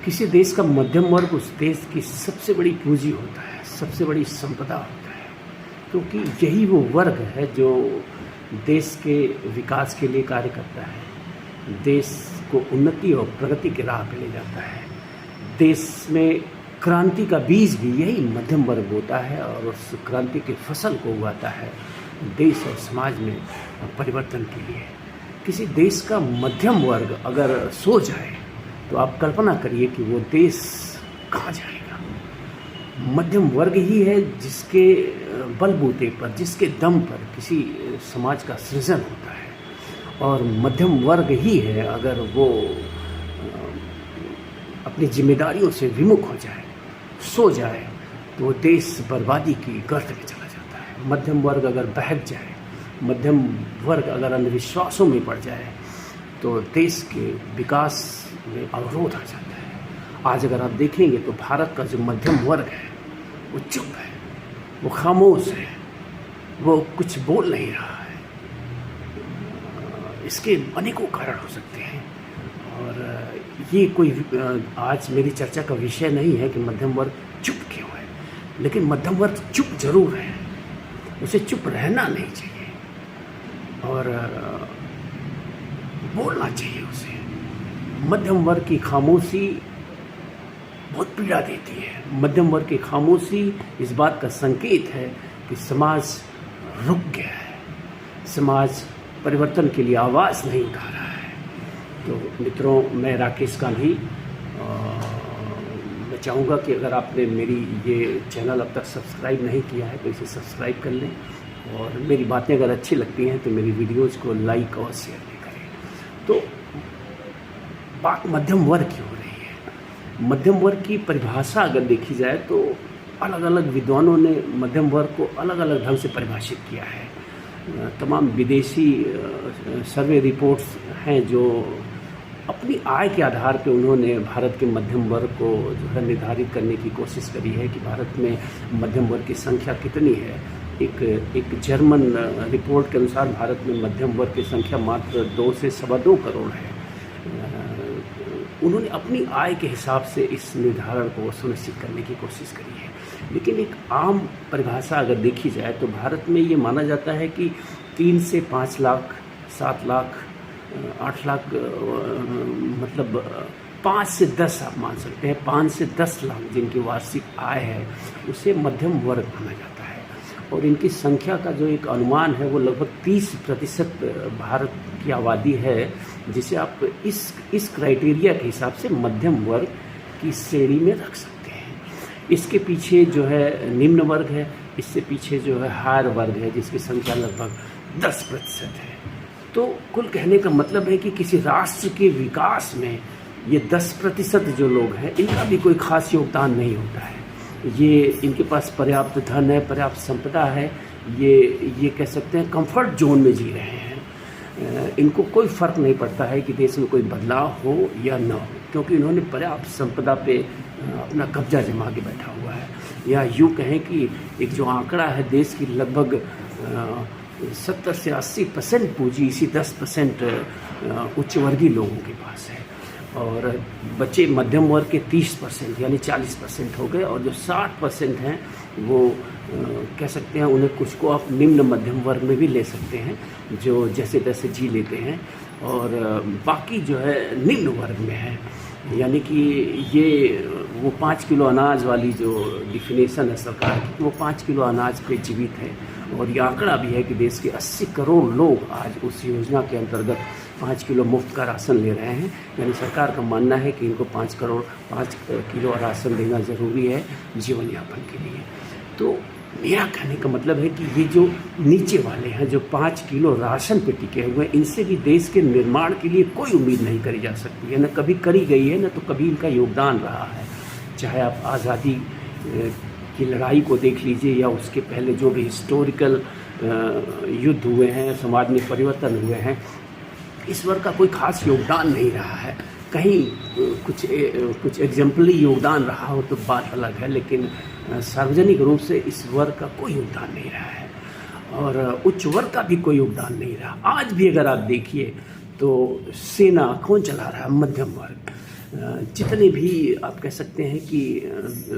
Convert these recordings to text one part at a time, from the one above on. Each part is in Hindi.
किसी देश का मध्यम वर्ग उस देश की सबसे बड़ी पूंजी होता है, सबसे बड़ी संपदा होता है, क्योंकि यही वो वर्ग है जो देश के विकास के लिए कार्य करता है, देश को उन्नति और प्रगति के राह पे ले जाता है। देश में क्रांति का बीज भी यही मध्यम वर्ग होता है और उस क्रांति की फसल को उगाता है देश और समाज में परिवर्तन के लिए। किसी देश का मध्यम वर्ग अगर सो जाए तो आप कल्पना करिए कि वो देश कहाँ जाएगा। मध्यम वर्ग ही है जिसके बलबूते पर, जिसके दम पर किसी समाज का सृजन होता है, और मध्यम वर्ग ही है अगर वो अपनी जिम्मेदारियों से विमुख हो जाए, सो जाए, तो वो देश बर्बादी की गर्त में चला जाता है। मध्यम वर्ग अगर बहक जाए, मध्यम वर्ग अगर अंधविश्वासों में पड़ जाए, तो देश के विकास में अवरोध आ जाता है। आज अगर आप देखेंगे तो भारत का जो मध्यम वर्ग है वो चुप है, वो खामोश है, वो कुछ बोल नहीं रहा है। इसके अनेकों कारण हो सकते हैं और ये कोई आज मेरी चर्चा का विषय नहीं है कि मध्यम वर्ग चुप क्यों है, लेकिन मध्यम वर्ग चुप जरूर है, उसे चुप रहना नहीं चाहिए और बोलना चाहिए उसे। मध्यम वर्ग की खामोशी बहुत पीड़ा देती है। मध्यम वर्ग की खामोशी इस बात का संकेत है कि समाज रुक गया है, समाज परिवर्तन के लिए आवाज़ नहीं उठा रहा है। तो मित्रों, मैं राकेश गांधी, मैं चाहूँगा कि अगर आपने मेरी ये चैनल अब तक सब्सक्राइब नहीं किया है तो इसे सब्सक्राइब कर लें, और मेरी बातें अगर अच्छी लगती हैं तो मेरी वीडियोज़ को लाइक और शेयर भी करें। तो बात मध्यम वर्ग की हो रही है। मध्यम वर्ग की परिभाषा अगर देखी जाए तो अलग अलग विद्वानों ने मध्यम वर्ग को अलग अलग ढंग से परिभाषित किया है। तमाम विदेशी सर्वे रिपोर्ट्स हैं जो अपनी आय के आधार पर उन्होंने भारत के मध्यम वर्ग को जो है निर्धारित करने की कोशिश करी है कि भारत में मध्यम वर्ग की संख्या कितनी है। एक जर्मन रिपोर्ट के अनुसार भारत में मध्यम वर्ग की संख्या मात्र 2 से 2.25 करोड़ है। उन्होंने अपनी आय के हिसाब से इस निर्धारण को सुनिश्चित करने की कोशिश करी है, लेकिन एक आम परिभाषा अगर देखी जाए तो भारत में ये माना जाता है कि 3 से 5 लाख, 7 लाख, 8 लाख, मतलब 5 से 10 आप मान सकते हैं, 5 से 10 लाख जिनकी वार्षिक आय है उसे मध्यम वर्ग माना जाता है। और इनकी संख्या का जो एक अनुमान है वो लगभग 30% भारत की आबादी है, जिसे आप इस क्राइटेरिया के हिसाब से मध्यम वर्ग की श्रेणी में रख सकते हैं। इसके पीछे जो है निम्न वर्ग है, इससे पीछे जो है हायर वर्ग है जिसकी संख्या लगभग 10% है। तो कुल कहने का मतलब है कि किसी राष्ट्र के विकास में ये 10% जो लोग हैं इनका भी कोई खास योगदान नहीं होता है। ये इनके पास पर्याप्त धन है, पर्याप्त संपदा है, ये कह सकते हैं कंफर्ट जोन में जी रहे हैं। इनको कोई फ़र्क नहीं पड़ता है कि देश में कोई बदलाव हो या न हो, क्योंकि इन्होंने पर्याप्त संपदा पे अपना कब्जा जमा के बैठा हुआ है। या यूँ कहें कि एक जो आंकड़ा है देश की लगभग 70 से 80% पूंजी इसी 10% उच्च वर्गीय लोगों के पास है, और बचे मध्यम वर्ग के 30% यानी 40% हो गए, और जो 60% हैं वो कह सकते हैं उन्हें कुछ को आप निम्न मध्यम वर्ग में भी ले सकते हैं, जो जैसे तैसे जी लेते हैं, और बाकी जो है निम्न वर्ग में है। यानी कि ये वो 5 किलो अनाज वाली जो डिफिनेशन है सरकार की, वो 5 किलो अनाज पे जीवित है। और ये आंकड़ा भी है कि देश के 80 करोड़ लोग आज उस योजना के अंतर्गत 5 किलो मुफ्त का राशन ले रहे हैं। यानी सरकार का मानना है कि इनको 5 किलो राशन देना ज़रूरी है जीवन यापन के लिए। तो मेरा कहने का मतलब है कि ये जो नीचे वाले हैं जो 5 किलो राशन पे टिके हुए हैं, इनसे भी देश के निर्माण के लिए कोई उम्मीद नहीं करी जा सकती है। न कभी करी गई है, न तो कभी इनका योगदान रहा है। चाहे आप आज़ादी की लड़ाई को देख लीजिए या उसके पहले जो भी हिस्टोरिकल युद्ध हुए हैं, समाज में परिवर्तन हुए हैं, इस वर्ग का कोई खास योगदान नहीं रहा है। कहीं कुछ एग्जाम्पली योगदान रहा हो तो बात अलग है, लेकिन सार्वजनिक रूप से इस वर्ग का कोई योगदान नहीं रहा है, और उच्च वर्ग का भी कोई योगदान नहीं रहा। आज भी अगर आप देखिए तो सेना कौन चला रहा है? मध्यम वर्ग। जितने भी आप कह सकते हैं कि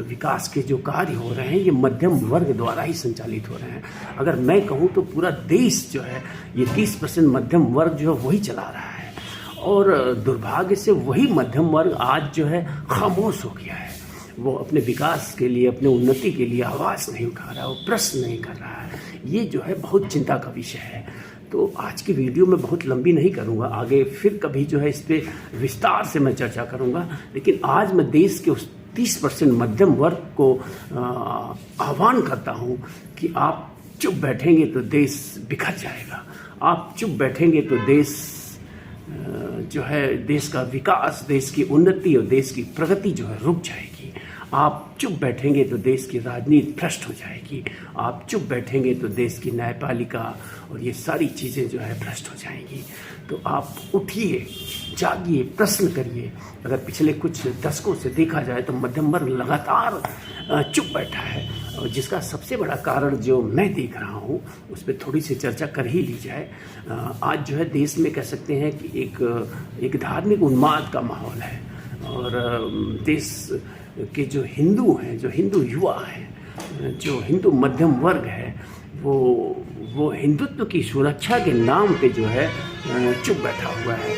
विकास के जो कार्य हो रहे हैं ये मध्यम वर्ग द्वारा ही संचालित हो रहे हैं। अगर मैं कहूँ तो पूरा देश जो है ये 30% मध्यम वर्ग जो है वही चला रहा है, और दुर्भाग्य से वही मध्यम वर्ग आज जो है खामोश हो गया है। वो अपने विकास के लिए, अपने उन्नति के लिए आवाज़ नहीं उठा रहा है, वो प्रश्न नहीं कर रहा है। ये जो है बहुत चिंता का विषय है। तो आज की वीडियो में बहुत लंबी नहीं करूँगा, आगे फिर कभी जो है इस पर विस्तार से मैं चर्चा करूँगा। लेकिन आज मैं देश के उस 30% मध्यम वर्ग को आह्वान करता हूँ कि आप चुप बैठेंगे तो देश बिखर जाएगा। आप चुप बैठेंगे तो देश जो है, देश का विकास, देश की उन्नति और देश की प्रगति जो है रुक जाएगी। आप चुप बैठेंगे तो देश की राजनीति भ्रष्ट हो जाएगी। आप चुप बैठेंगे तो देश की न्यायपालिका और ये सारी चीज़ें जो है भ्रष्ट हो जाएंगी। तो आप उठिए, जागिए, प्रश्न करिए। अगर पिछले कुछ दशकों से देखा जाए तो मध्यम वर्ग लगातार चुप बैठा है, और जिसका सबसे बड़ा कारण जो मैं देख रहा हूँ उस पर थोड़ी सी चर्चा कर ही ली जाए। आज जो है देश में कह सकते हैं कि एक धार्मिक उन्माद का माहौल है, और देश के जो हिंदू हैं, जो हिंदू युवा हैं, जो हिंदू मध्यम वर्ग है, वो हिंदुत्व की सुरक्षा के नाम पे जो है चुप बैठा हुआ है।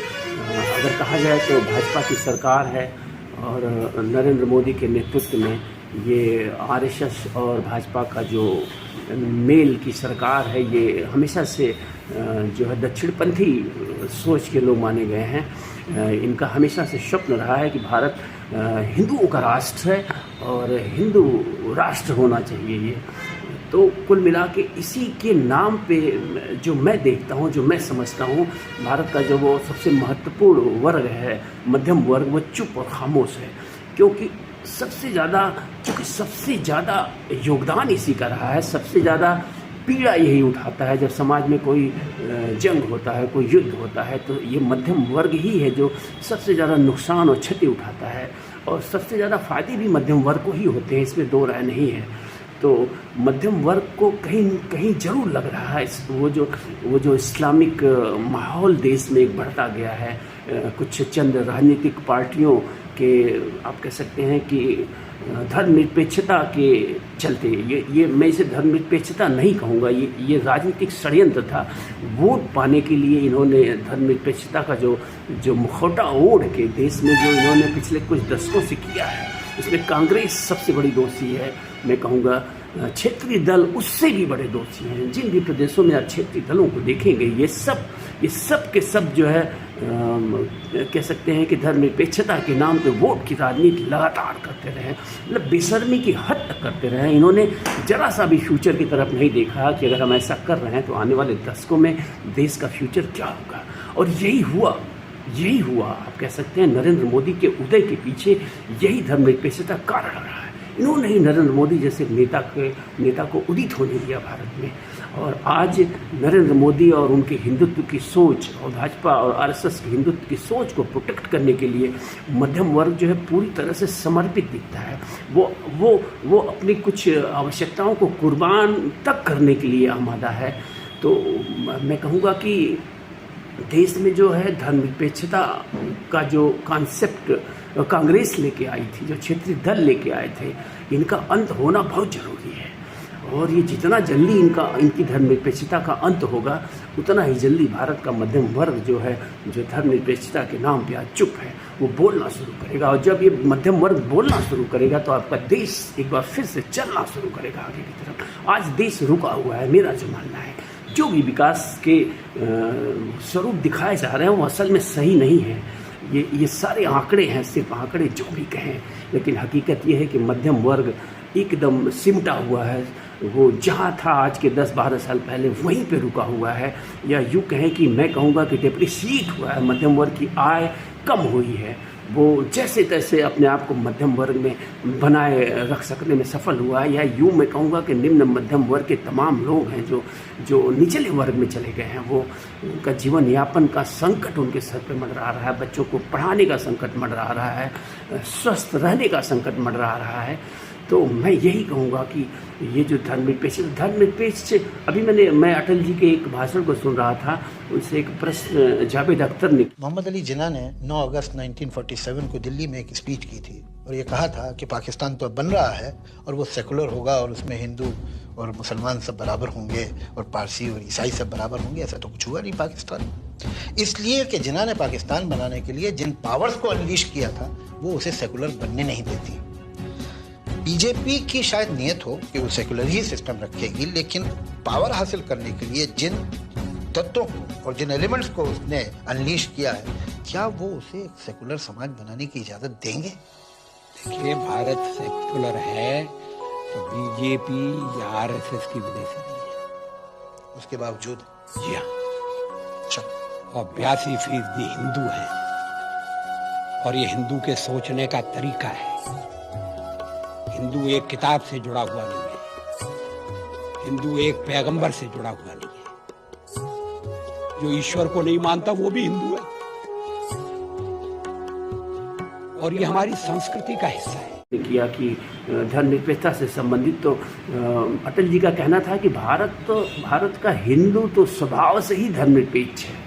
अगर कहा जाए तो भाजपा की सरकार है और नरेंद्र मोदी के नेतृत्व में ये आरएसएस और भाजपा का जो मेल की सरकार है, ये हमेशा से जो है दक्षिणपंथी सोच के लोग माने गए हैं। इनका हमेशा से स्वप्न रहा है कि भारत हिंदुओं का राष्ट्र है और हिंदू राष्ट्र होना चाहिए ये। तो कुल मिला के इसी के नाम पे जो मैं देखता हूँ, जो मैं समझता हूँ, भारत का जो वो सबसे महत्वपूर्ण वर्ग है मध्यम वर्ग, वो चुप और खामोश है। क्योंकि सबसे ज़्यादा योगदान इसी का रहा है, सबसे ज़्यादा पीड़ा यही उठाता है। जब समाज में कोई जंग होता है, कोई युद्ध होता है, तो ये मध्यम वर्ग ही है जो सबसे ज़्यादा नुकसान और क्षति उठाता है, और सबसे ज़्यादा फ़ायदे भी मध्यम वर्ग को ही होते हैं, इसमें दो राय नहीं है। तो मध्यम वर्ग को कहीं कहीं ज़रूर लग रहा है वो जो इस्लामिक माहौल देश में एक बढ़ता गया है, कुछ चंद राजनीतिक पार्टियों के, आप कह सकते हैं कि धर्मनिरपेक्षता के चलते, ये मैं इसे धर्मनिरपेक्षता नहीं कहूँगा, ये राजनीतिक षड्यंत्र था। वोट पाने के लिए इन्होंने धर्मनिरपेक्षता का जो मुखौटा ओढ़ के देश में जो इन्होंने पिछले कुछ दशकों से किया है, इसमें कांग्रेस सबसे बड़ी दोषी है। मैं कहूँगा क्षेत्रीय दल उससे भी बड़े दोषी हैं। जिन भी प्रदेशों में आप क्षेत्रीय दलों को देखेंगे, ये सब के सब जो है कह सकते हैं कि धर्मनिरपेक्षता के नाम पे वोट की राजनीति लगातार करते रहे, मतलब बेशर्मी की हद तक करते रहे। इन्होंने जरा सा भी फ्यूचर की तरफ नहीं देखा कि अगर हम ऐसा कर रहे हैं तो आने वाले दशकों में देश का फ्यूचर क्या होगा। और यही हुआ आप कह सकते हैं। नरेंद्र मोदी के उदय के पीछे यही धर्मनिरपेक्षता कारण रहा है। इन्होंने ही नरेंद्र मोदी जैसे नेता को उदित होने दिया भारत में। और आज नरेंद्र मोदी और उनके हिंदुत्व की सोच, और भाजपा और आरएसएस की हिंदुत्व की सोच को प्रोटेक्ट करने के लिए मध्यम वर्ग जो है पूरी तरह से समर्पित दिखता है। वो अपनी कुछ आवश्यकताओं को कुर्बान तक करने के लिए आमादा है। तो मैं कहूँगा कि देश में जो है धर्मनिरपेक्षता का जो कॉन्सेप्ट कांग्रेस लेके आई थी, जो क्षेत्रीय दल लेके आए थे, इनका अंत होना बहुत ज़रूरी है। और ये जितना जल्दी इनकी धर्मनिरपेक्षता का अंत होगा, उतना ही जल्दी भारत का मध्यम वर्ग जो है, जो धर्मनिरपेक्षता के नाम पे आज चुप है, वो बोलना शुरू करेगा। और जब ये मध्यम वर्ग बोलना शुरू करेगा तो आपका देश एक बार फिर से चलना शुरू करेगा आगे की तरफ। आज देश रुका हुआ है, मेरा जो मानना है। जो भी विकास के स्वरूप दिखाए जा रहे हैं वो असल में सही नहीं है। ये सारे आंकड़े हैं, सिर्फ आंकड़े जो भी कहें, लेकिन हकीकत ये है कि मध्यम वर्ग एकदम सिमटा हुआ है। वो जहाँ था आज के 10-12 साल पहले वहीं पे रुका हुआ है, या यूँ कहें कि मैं कहूँगा कि डिप्रिशिएट हुआ है। मध्यम वर्ग की आय कम हुई है, वो जैसे तैसे अपने आप को मध्यम वर्ग में बनाए रख सकने में सफल हुआ है। या यूँ मैं कहूँगा कि निम्न मध्यम वर्ग के तमाम लोग हैं जो निचले वर्ग में चले गए हैं, वो उनका जीवन यापन का संकट उनके सर पे मंडरा रहा है, बच्चों को पढ़ाने का संकट मंडरा रहा है, स्वस्थ रहने का संकट मंडरा रहा है। तो मैं यही कहूँगा कि ये जो धर्मनिरपेक्ष अभी मैं अटल जी के एक भाषण को सुन रहा था, उनसे एक प्रश्न जावेद अख्तर ने। मोहम्मद अली जिन्ना ने 9 अगस्त 1947 को दिल्ली में एक स्पीच की थी और ये कहा था कि पाकिस्तान तो अब बन रहा है और वो सेकुलर होगा और उसमें हिंदू और मुसलमान सब बराबर होंगे और पारसी और ईसाई सब बराबर होंगे। ऐसा तो कुछ हुआ नहीं पाकिस्तान में, इसलिए कि जिन्ना ने पाकिस्तान बनाने के लिए जिन पावर्स को अनलीश किया था वो उसे सेकुलर बनने नहीं देती। बीजेपी की शायद नियत हो कि वो सेकुलर ही सिस्टम रखेगी, लेकिन पावर हासिल करने के लिए जिन तत्वों को और जिन एलिमेंट्स को उसने अनलीश किया है, क्या वो उसे एक सेकुलर समाज बनाने की इजाजत देंगे? देखिए, भारत सेकुलर है तो बीजेपी या आरएसएस की वजह से नहीं है, उसके बावजूद। जी हाँ, अच्छा, और 82% हिंदू हैं और ये हिंदू के सोचने का तरीका है। हिंदू एक किताब से जुड़ा हुआ नहीं है, हिंदू एक पैगंबर से जुड़ा हुआ नहीं है। जो ईश्वर को नहीं मानता वो भी हिंदू है और ये हमारी संस्कृति का हिस्सा है। किया कि धर्मनिरपेक्षता से संबंधित तो अटल जी का कहना था कि भारत का हिंदू तो स्वभाव से ही धर्मनिरपेक्ष है।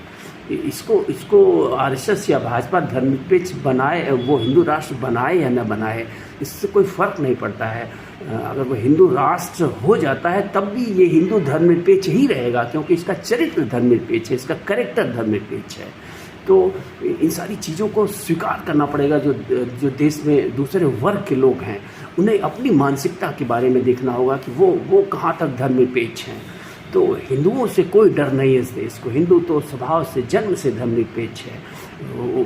इसको आरएसएस या भाजपा धर्मनिरपेक्ष बनाए, वो हिंदू राष्ट्र बनाए या न बनाए, इससे कोई फर्क नहीं पड़ता है। अगर वो हिंदू राष्ट्र हो जाता है तब भी ये हिंदू धर्मनिरपेक्ष ही रहेगा, क्योंकि इसका चरित्र धर्मनिरपेक्ष है, इसका कैरेक्टर धर्मनिरपेक्ष है। तो इन सारी चीज़ों को स्वीकार करना पड़ेगा। जो देश में दूसरे वर्ग के लोग हैं, उन्हें अपनी मानसिकता के बारे में देखना होगा कि वो कहाँ तक धर्मनिरपेक्ष हैं। तो हिंदुओं से कोई डर नहीं है इस देश को। हिंदू तो स्वभाव से, जन्म से धर्मनिरपेक्ष है,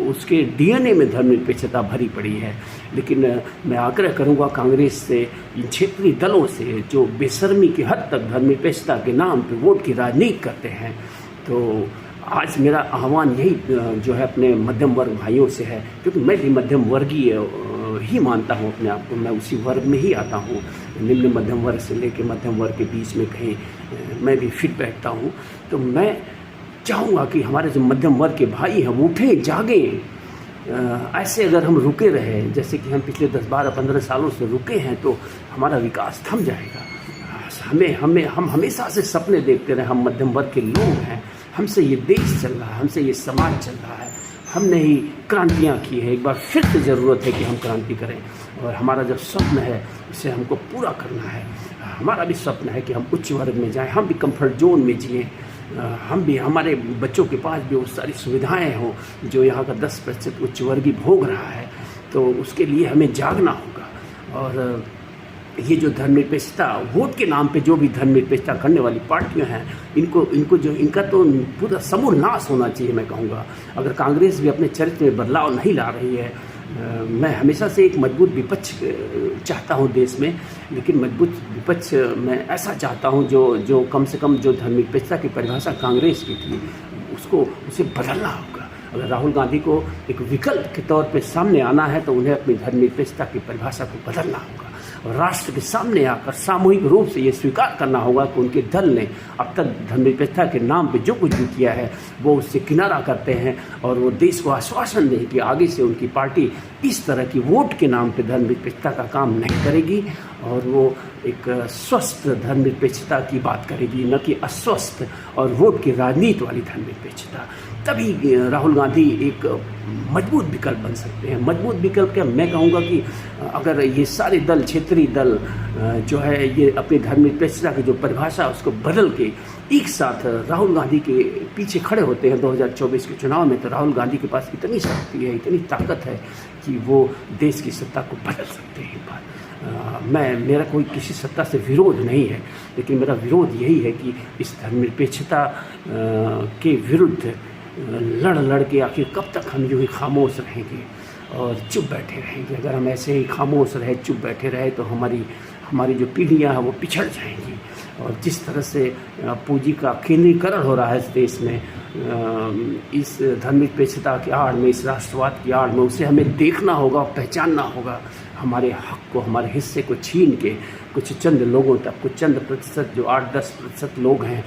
उसके डीएनए में धर्मनिरपेक्षता भरी पड़ी है। लेकिन मैं आग्रह करूंगा कांग्रेस से, इन क्षेत्रीय दलों से जो बेशर्मी की हद तक धर्मनिरपेक्षता के नाम पे वोट की राजनीति करते हैं, तो आज मेरा आह्वान यही जो है अपने मध्यम वर्ग भाइयों से है, क्योंकि मैं भी मध्यम वर्गीय ही मानता हूँ अपने आप को, मैं उसी वर्ग में ही आता हूँ। निम्न मध्यम वर्ग से लेकर मध्यम वर्ग के बीच में कहीं मैं भी फिट बैठता हूँ। तो मैं चाहूँगा कि हमारे जो मध्यम वर्ग के भाई हैं वो उठें, जागें। ऐसे अगर हम रुके रहे, जैसे कि हम पिछले 10, 12, 15 सालों से रुके हैं, तो हमारा विकास थम जाएगा। हम हमेशा से सपने देखते रहे, हम मध्यम वर्ग के लोग हैं, हमसे ये देश चल रहा है, हमसे ये समाज चल रहा है, हमने ही क्रांतियाँ की है। एक बार फिर से ज़रूरत है कि हम क्रांति करें, और हमारा जो स्वप्न है उसे हमको पूरा करना है। हमारा भी स्वप्न है कि हम उच्च वर्ग में जाएं, हम भी कंफर्ट जोन में जिएं, हम भी, हमारे बच्चों के पास भी वो सारी सुविधाएं हों जो यहाँ का 10% उच्च वर्गीय भोग रहा है। तो उसके लिए हमें जागना होगा। और ये जो धर्मनिरपेक्षता, वोट के नाम पे जो भी धर्मनिरपेक्षता करने वाली पार्टियां हैं, इनका तो पूरा समूल नाश होना चाहिए, मैं कहूँगा। अगर कांग्रेस भी अपने चरित्र में बदलाव नहीं ला रही है, मैं हमेशा से एक मजबूत विपक्ष चाहता हूँ देश में, लेकिन मजबूत विपक्ष मैं ऐसा चाहता हूँ जो कम से कम जो धर्मनिरपेक्षता की परिभाषा कांग्रेस की थी उसे बदलना होगा। अगर राहुल गांधी को एक विकल्प के तौर पे सामने आना है तो उन्हें अपनी धर्मनिरपेक्षता की परिभाषा को बदलना होगा और राष्ट्र के सामने आकर सामूहिक रूप से ये स्वीकार करना होगा कि उनके दल ने अब तक धर्मनिरपेक्षता के नाम पे जो कुछ भी किया है वो उससे किनारा करते हैं, और वो देश को आश्वासन दें कि आगे से उनकी पार्टी इस तरह की वोट के नाम पे धर्मनिरपेक्षता का काम नहीं करेगी, और वो एक स्वस्थ धर्मनिरपेक्षता की बात करेगी, न कि अस्वस्थ और वोट की राजनीति वाली धर्मनिरपेक्षता। तभी राहुल गांधी एक मजबूत विकल्प बन सकते हैं। मजबूत विकल्प क्या, मैं कहूँगा कि अगर ये सारे दल, क्षेत्रीय दल जो है, ये अपनी धर्मनिरपेक्षता की जो परिभाषा उसको बदल के एक साथ राहुल गांधी के पीछे खड़े होते हैं 2024 के चुनाव में, तो राहुल गांधी के पास इतनी शक्ति है, इतनी ताकत है कि वो देश की सत्ता को बदल सकते हैं। मेरा कोई किसी सत्ता से विरोध नहीं है, लेकिन मेरा विरोध यही है कि इस धर्मनिरपेक्षता के विरुद्ध लड़ के आखिर कब तक हम यूँ ही खामोश रहेंगे और चुप बैठे रहेंगे। अगर हम ऐसे ही खामोश रहे, चुप बैठे रहे, तो हमारी जो पीढ़ियाँ हैं वो पिछड़ जाएंगी। और जिस तरह से पूंजी का केंद्रीकरण हो रहा है इस देश में, इस धर्मनिरपेक्षता की आड़ में, इस राष्ट्रवाद की आड़ में, उसे हमें देखना होगा, पहचानना होगा। हमारे हक को, हमारे हिस्से को छीन के कुछ चंद लोगों तक, कुछ चंद प्रतिशत जो 8-10% लोग हैं,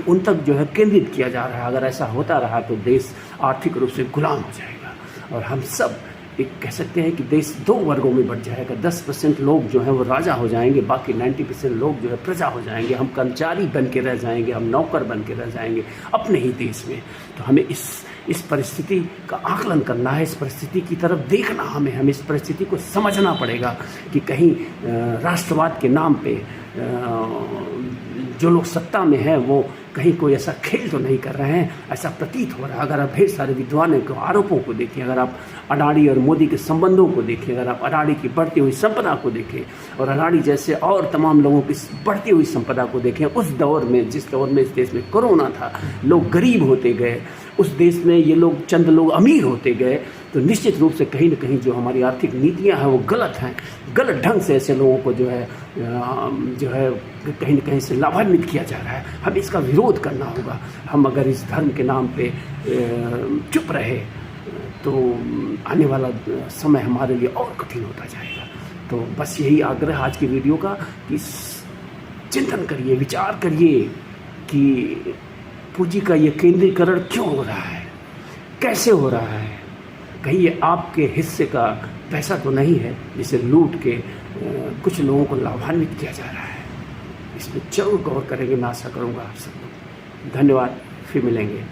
उन तक जो है केंद्रित किया जा रहा है। अगर ऐसा होता रहा तो देश आर्थिक रूप से गुलाम हो जाएगा, और हम सब एक कह सकते हैं कि देश दो वर्गों में बंट जाएगा। 10% लोग जो हैं वो राजा हो जाएंगे, बाकी 90% लोग जो है प्रजा हो जाएंगे। हम कर्मचारी बन के रह जाएंगे, हम नौकर बन के रह जाएंगे अपने ही देश में। तो हमें इस परिस्थिति का आकलन करना है, इस परिस्थिति की तरफ देखना, हमें इस परिस्थिति को समझना पड़ेगा कि कहीं राष्ट्रवाद के नाम पे जो लोग सत्ता में हैं वो कहीं कोई ऐसा खेल तो नहीं कर रहे हैं, ऐसा प्रतीत हो रहा है। अगर आप ढेर सारे विद्वानों के आरोपों को देखें, अगर आप अडानी और मोदी के संबंधों को देखें, अगर आप अडानी की बढ़ती हुई संपदा को देखें और अडानी जैसे और तमाम लोगों की बढ़ती हुई संपदा को देखें, उस दौर में जिस दौर में इस देश में कोरोना था, लोग गरीब होते गए, उस देश में ये लोग चंद लोग अमीर होते गए, तो निश्चित रूप से कहीं ना कहीं जो हमारी आर्थिक नीतियां हैं वो गलत हैं। गलत ढंग से ऐसे लोगों को जो है कहीं ना कहीं से लाभान्वित किया जा रहा है। हमें इसका विरोध करना होगा। हम अगर इस धर्म के नाम पे चुप रहे तो आने वाला समय हमारे लिए और कठिन होता जाएगा। तो बस यही आग्रह आज की वीडियो का कि चिंतन करिए, विचार करिए कि पूंजी का ये केंद्रीकरण क्यों हो रहा है, कैसे हो रहा है। कहीं ये आपके हिस्से का पैसा तो नहीं है जिसे लूट के कुछ लोगों को लाभान्वित किया जा रहा है। इसमें जरूर गौर करेंगे, मैं आशा करूँगा आप सब लोग। धन्यवाद, फिर मिलेंगे।